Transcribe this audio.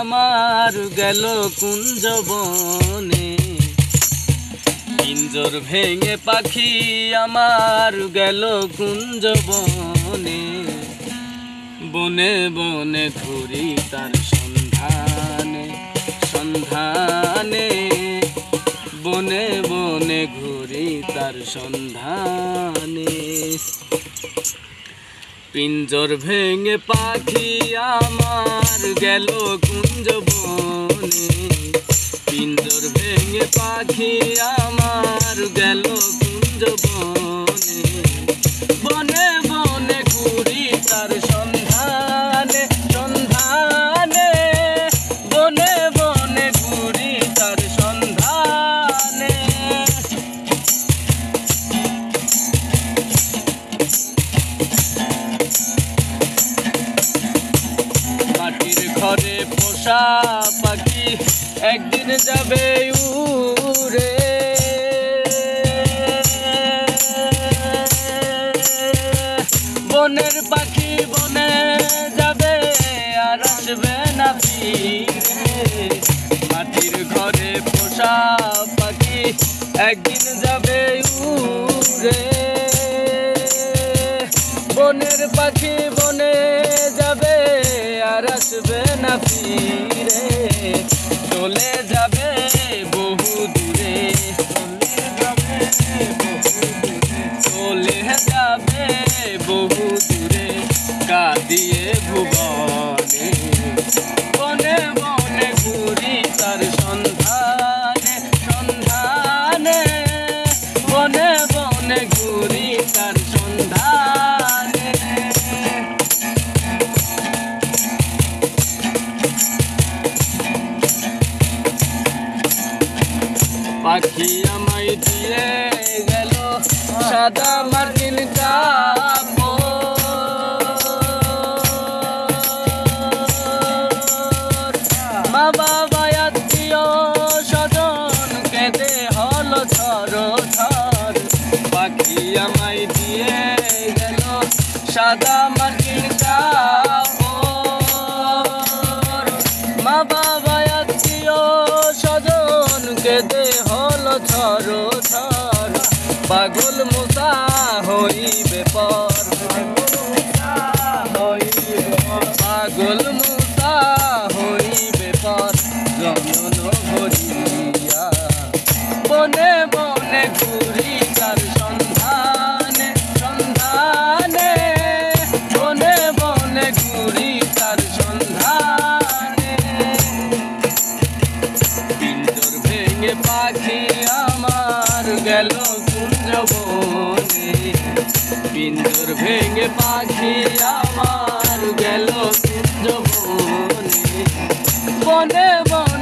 আমার গেল কুঞ্জ বনে, পিঞ্জর ভেঙে পাখি আমার গেল কুঞ্জ বনে। বনে বনে ঘুরি তার সন্ধানে সন্ধানে, বনে বনে ঘুরি তার সন্ধানে। পিঞ্জর ভেঙে পাখি আমার গেল কুঞ্জ বনে, পিঞ্জর ভেঙে পাখি আমার গেল কুঞ্জ বনে। বনে বনে ঘুরি তার সন্ধানে সন্ধানে, বনে বনে ঘুরি তার সন্ধানে। মাটির ঘরে পোষা পাখি একদিন যাবে উড়ে, বনের পাখি বনে যাবে আর আসবে না ফিরে। মাটির ঘরে পোষা পাখি একদিন যাবে উড়ে, বনের পাখি বনে যাবে আর আসবে না ফিরে। চলে যাবে বহু দূরে, চলে যাবে বহু দূরে কাঁদিয়ে ভুবনে। বনে বনে ঘুরি তার সন্ধানে সন্ধানে, বনে বনে ঘুরি তার সন্ধানে। পাখি আমায় দিয়ে গেল সাদা মার্কিন কাপড়, মা বাবা আত্মীয় স্বজন কেঁদে হলো ঝড় ঝড়। পাখি আমায় দিয়ে গেল সাদা মার্কিন কাপড়, মা বাবা আত্মীয় স্বজন কেঁদে হলো ঝড় ঝড়। পাগল মুসা হইবে পর, পাগল মুসা হইবে পর জনন ভরিয়া। বনে বনে ঘুরি তার সন্ধানে সন্ধানে, বনে বনে ঘুরি তার সন্ধানে। পিঞ্জর ভেঙে পাখি আমার গেল কুঞ্জ বনে, পিঞ্জর ভেঙে পাখি আমার গেল কুঞ্জ বনে। বনে বনে